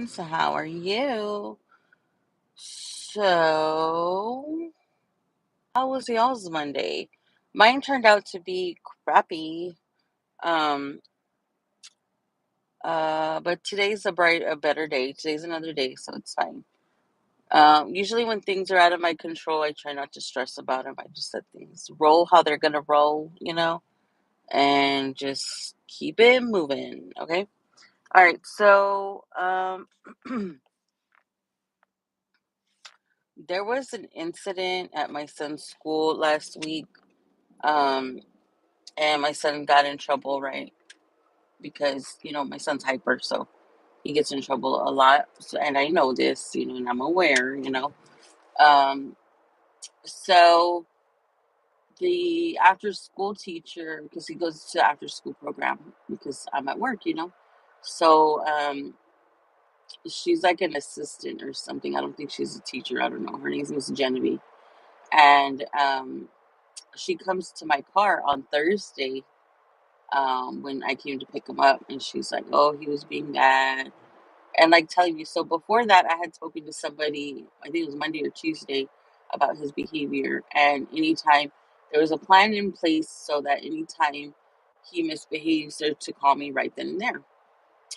So how are you? So, how was y'all's Monday? Mine turned out to be crappy. Um, but today's a better day. Today's another day, so it's fine. Usually when things are out of my control, I try not to stress about them. I just let things roll how they're gonna roll, and just keep it moving. Okay. All right. So, there was an incident at my son's school last week. Um, and my son got in trouble, right? Because, my son's hyper, so he gets in trouble a lot. So, and I know this, and I'm aware. Um, so the after school teacher, because he goes to after school program because I'm at work. So she's like an assistant or something. I don't think she's a teacher. I don't know. Her name is Genevieve. And she comes to my car on Thursday when I came to pick him up, and she's like, "Oh, he was being bad," and like telling me. So before that, I had spoken to somebody. I think it was Monday or Tuesday about his behavior, and anytime there was a plan in place so that anytime he misbehaves, they're to call me right then and there,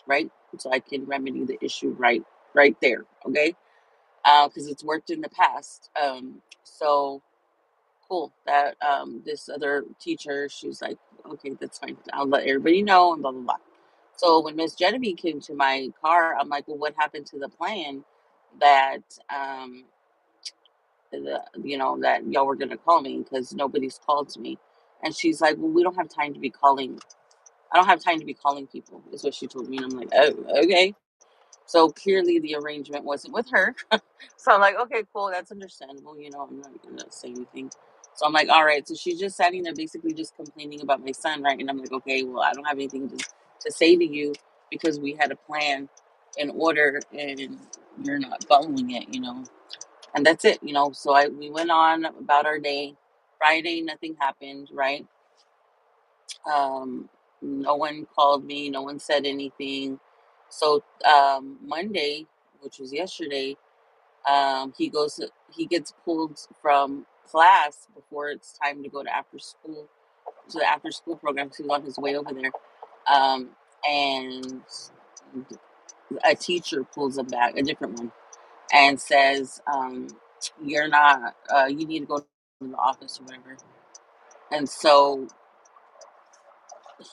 right, so I can remedy the issue right there, okay, because it's worked in the past. So cool that this other teacher, she was like, okay, that's fine, I'll let everybody know, and blah blah blah. So when Miss Genevieve came to my car, I'm like, well, what happened to the plan that that y'all were gonna call me, because nobody's called me? And she's like, well, we don't have time to be calling. I don't have time to be calling people, is what she told me. And I'm like, oh, okay. So clearly the arrangement wasn't with her. So I'm like, okay, cool, that's understandable. I'm not gonna say anything. So I'm like, all right. So she's just sitting there basically just complaining about my son, right? And I'm like, okay, well, I don't have anything to say to you because we had a plan in order and you're not following it. And that's it. So we went on about our day. Friday, nothing happened, right? Um, no one called me, no one said anything. So Monday, which was yesterday, he gets pulled from class before it's time to go to the after school program. 'Cause he's on his way over there. And a teacher pulls him back, a different one, and says, you're not, you need to go to the office or whatever. And so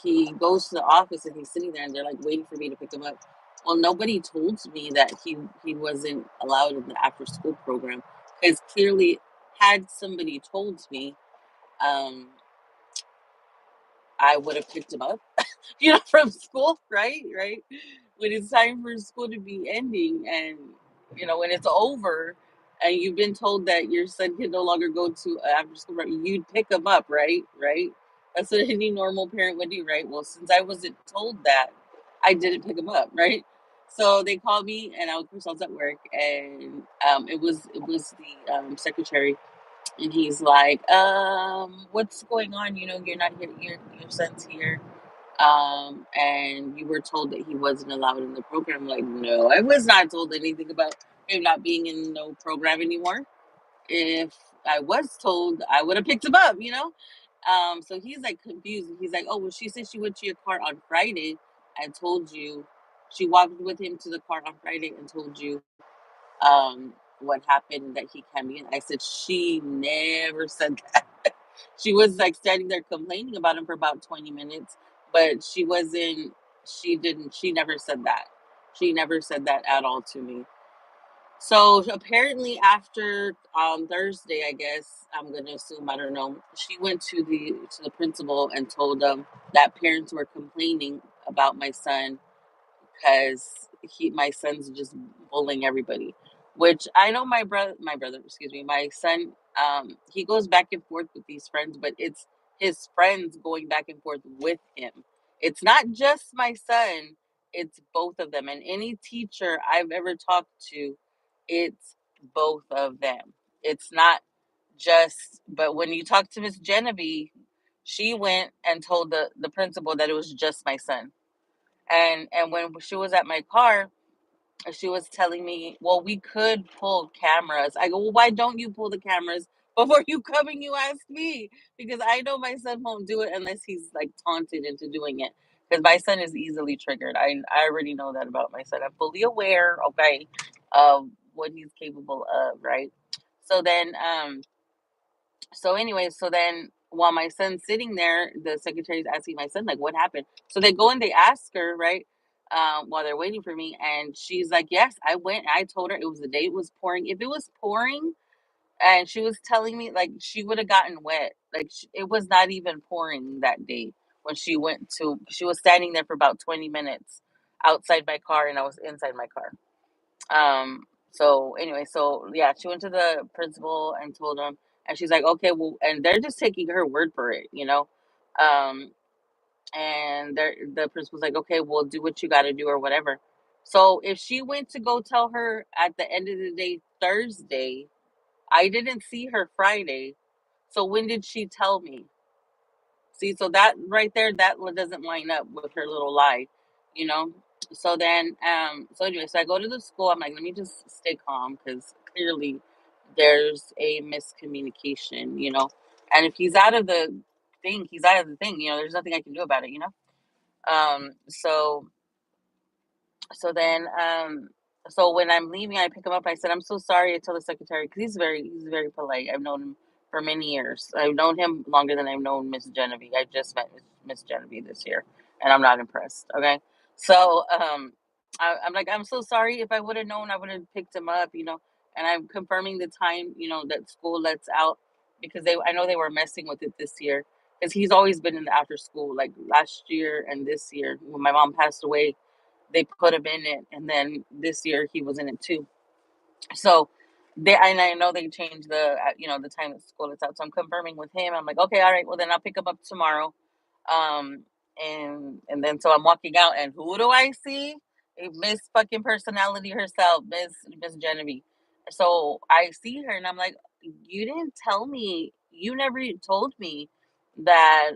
he goes to the office and he's sitting there and they're like waiting for me to pick him up. Well, nobody told me that he wasn't allowed in the after school program, because clearly, had somebody told me, um, I would have picked him up, from school, right? Right. When it's time for school to be ending, and, when it's over and you've been told that your son can no longer go to after school, right, you'd pick him up, right? Right. That's what any normal parent would do, right? Well, since I wasn't told that, I didn't pick him up, right? So they called me, and of course I was at work, and it was the secretary, and he's like, what's going on? You're not here. Your son's here, and you were told that he wasn't allowed in the program. Like, no, I was not told anything about him not being in no program anymore. If I was told, I would have picked him up. So he's like confused. He's like, oh, well, she said she went to your car on Friday and told you, she walked with him to the car on Friday and told you what happened, that he can be in. I said, she never said that. She was like standing there complaining about him for about 20 minutes, but she never said that. She never said that at all to me. So apparently after Thursday, I guess I'm gonna assume, I don't know, she went to the principal and told them that parents were complaining about my son, because my son's just bullying everybody. Which I know my brother, excuse me, my son, he goes back and forth with these friends, but it's his friends going back and forth with him. It's not just my son, it's both of them. And any teacher I've ever talked to, it's both of them. It's not just, but when you talk to Miss Genevieve, she went and told the principal that it was just my son. And when she was at my car, She was telling me, well, we could pull cameras. I go, well, why don't you pull the cameras before you come and you ask me? Because I know my son won't do it unless he's like taunted into doing it. Because my son is easily triggered. I already know that about my son. I'm fully aware, okay, of what he's capable of, right? So then, so anyway, so then while my son's sitting there, the secretary's asking my son, like, what happened? So they go and they ask her, right? While they're waiting for me. And she's like, yes, I went. I told her it was the day it was pouring. If it was pouring and she was telling me, like, she would have gotten wet. Like, it was not even pouring that day when she was standing there for about 20 minutes outside my car and I was inside my car. So anyway, so yeah, she went to the principal and told him, and she's like, okay, well, and they're just taking her word for it, you know. Um, and the principal's like, okay, well, do what you got to do or whatever. So if she went to go tell her at the end of the day, Thursday, I didn't see her Friday. So when did she tell me? See, so that right there, that doesn't line up with her little lie, you know? So then, so anyway, so I go to the school. I'm like, let me just stay calm because clearly there's a miscommunication, you know? And if he's out of the thing, he's out of the thing, you know, there's nothing I can do about it, you know? So so when I'm leaving, I pick him up. I said, "I'm so sorry." I told the secretary because he's very polite. I've known him for many years. I've known him longer than I've known Miss Genevieve. I just met Miss Genevieve this year, and I'm not impressed. Okay, so I'm like, I'm so sorry. If I would have known, I would have picked him up. You know, and I'm confirming the time. You know that school lets out because I know they were messing with it this year because he's always been in the after school. Like last year and this year, when my mom passed away, they put him in it, and then this year he was in it too. So they and I know they changed the the time that school is out. So I'm confirming with him. I'm like, okay, all right, well then I'll pick him up tomorrow. Um, and then so I'm walking out, and who do I see? Miss fucking personality herself, Miss Genevieve. So I see her, and I'm like, you didn't tell me. You never told me that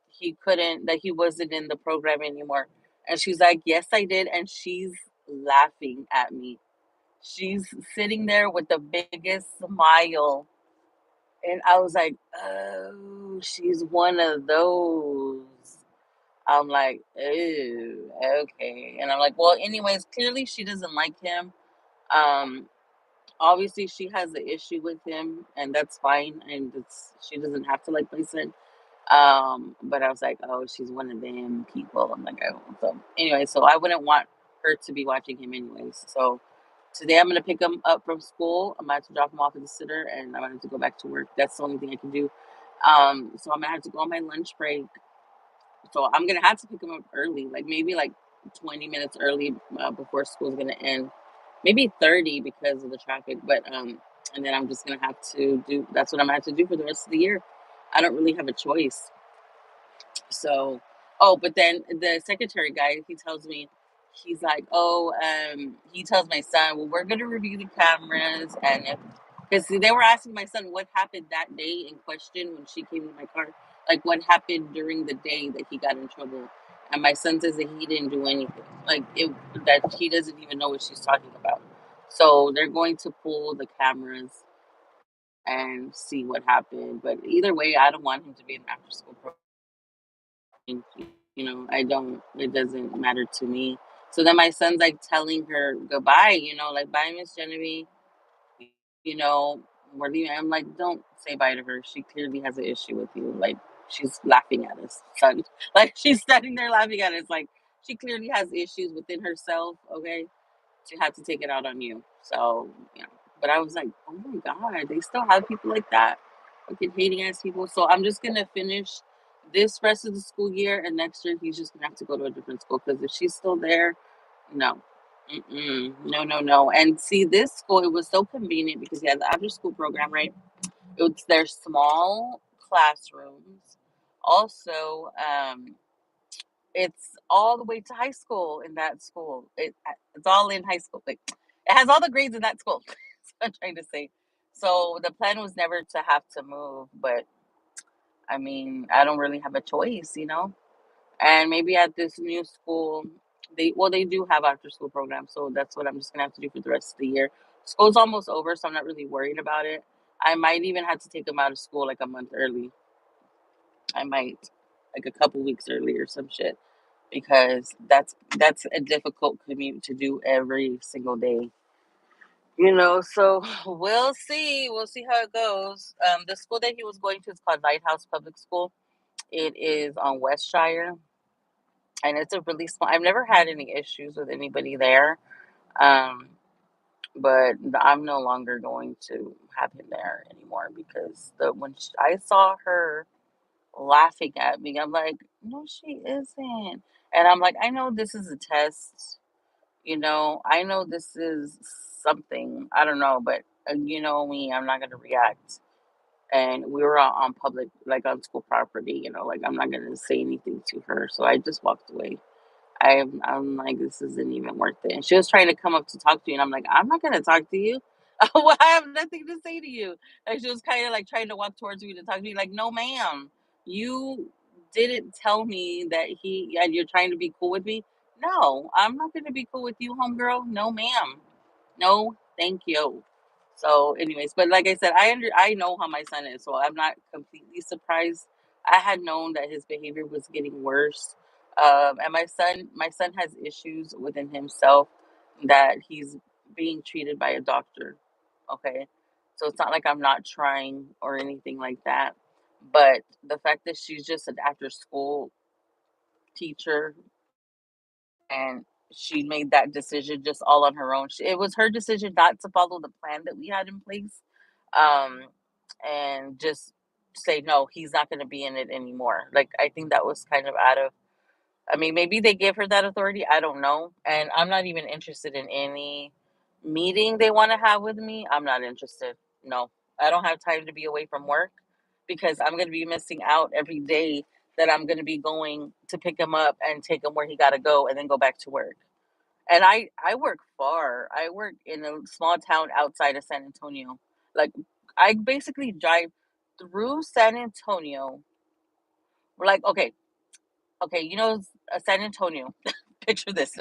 he couldn't, that he wasn't in the program anymore. And she's like, yes, I did, and she's laughing at me. She's sitting there with the biggest smile. And I was like, oh, she's one of those. I'm like, oh, okay. And I'm like, well, anyways, clearly she doesn't like him. Um, Obviously she has the issue with him, and that's fine. And she doesn't have to like my son. But I was like, oh, she's one of them people. I'm like, oh, so anyway, so I wouldn't want her to be watching him anyways. So today I'm gonna pick him up from school. I'm gonna have to drop him off at the sitter, and I'm gonna have to go back to work. That's the only thing I can do. So I'm gonna have to go on my lunch break. So I'm gonna have to pick him up early, like maybe like 20 minutes early before school's gonna end. Maybe 30 because of the traffic, but and then I'm just gonna have to do. That's what I'm gonna have to do for the rest of the year. I don't really have a choice. So, oh, but then the secretary guy, he tells me, he's like, oh, he tells my son, well, we're going to review the cameras. And if, because they were asking my son what happened that day in question when she came to my car, like what happened during the day that he got in trouble. And my son says that he didn't do anything, like that he doesn't even know what she's talking about. So they're going to pull the cameras and see what happened. But either way, I don't want him to be an after school program. I don't, it doesn't matter to me. So then my son's like telling her goodbye, like, bye, Miss Genevieve, you know, we're leaving. I'm like, don't say bye to her. She clearly has an issue with you. Like, she's laughing at us, son. Like, she's standing there laughing at us. Like, she clearly has issues within herself, okay? She had to take it out on you. So, but I was like, oh my God, they still have people like that. Fucking hating ass people. So I'm just gonna finish this rest of the school year, and next year he's just gonna have to go to a different school because if she's still there, no. No, no, no. And see, this school, it was so convenient because he has the after school program, right? It's their small classrooms. Also, it's all the way to high school in that school. It's all in high school. Like, it has all the grades in that school. That's what I'm trying to say. So the plan was never to have to move, but I mean, I don't really have a choice. And maybe at this new school, They do have after school programs, so that's what I'm just gonna have to do for the rest of the year. School's almost over, so I'm not really worried about it. I might even have to take them out of school like a month early. I might, like a couple weeks early or some shit, because that's a difficult commute to do every single day. So we'll see how it goes. The school that he was going to is called Lighthouse Public School. It is on Westshire, and it's a really small. I've never had any issues with anybody there, um, but I'm no longer going to have him there anymore because I saw her laughing at me, I'm like, no, she isn't, and I'm like, I know this is a test. I know this is something. I don't know, but you know me, I'm not gonna react. And we were on public, like on school property. Like I'm not gonna say anything to her. So I just walked away. I'm like, this isn't even worth it. And she was trying to come up to talk to you, and I'm like, I'm not gonna talk to you. Well, I have nothing to say to you. Like she was kind of like trying to walk towards me to talk to me. Like, no, ma'am, you didn't tell me that and you're trying to be cool with me. No, I'm not gonna be cool with you, homegirl. No, ma'am. No, thank you. So, anyways, but like I said, I know how my son is, so I'm not completely surprised. I had known that his behavior was getting worse, and my son has issues within himself that he's being treated by a doctor. Okay, so it's not like I'm not trying or anything like that, but the fact that she's just an after school teacher and she made that decision just all on her own. It was her decision not to follow the plan that we had in place, um, and just say no, he's not going to be in it anymore. Like I think that was kind of out of. I mean, maybe they give her that authority. I don't know, and I'm not even interested in any meeting they want to have with me. I'm not interested. No, I don't have time to be away from work because I'm going to be missing out every day that I'm going to be going to pick him up and take him where he got to go and then go back to work. And I work far. I work in a small town outside of San Antonio. Like I basically drive through San Antonio. We're like, okay, okay, San Antonio. Picture this.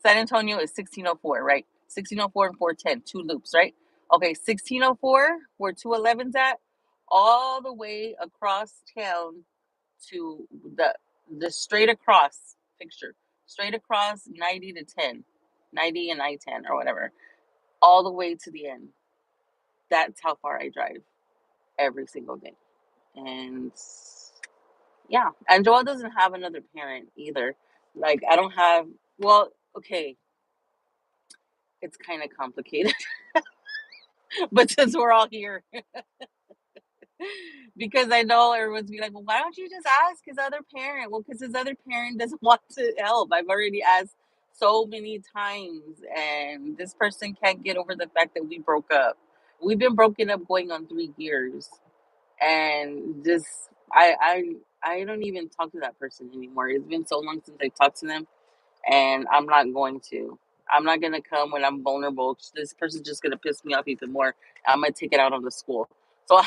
San Antonio is 1604, right? 1604 and 410, two loops, right? Okay, 1604, where 211's at, all the way across town to the straight across picture, straight across 90 to 10, 90 and I-10 or whatever, all the way to the end. That's how far I drive every single day. And yeah, and Joel doesn't have another parent either. Like I don't have, well, okay, it's kind of complicated, but since we're all here, because I know everyone's be like, well, why don't you just ask his other parent? Well, because his other parent doesn't want to help. I've already asked so many times, and this person can't get over the fact that we broke up. We've been broken up going on 3 years, and just I don't even talk to that person anymore. It's been so long since I talked to them, and I'm not going to. I'm not gonna come when I'm vulnerable. This person's just gonna piss me off even more. I'm gonna take it out on the school. So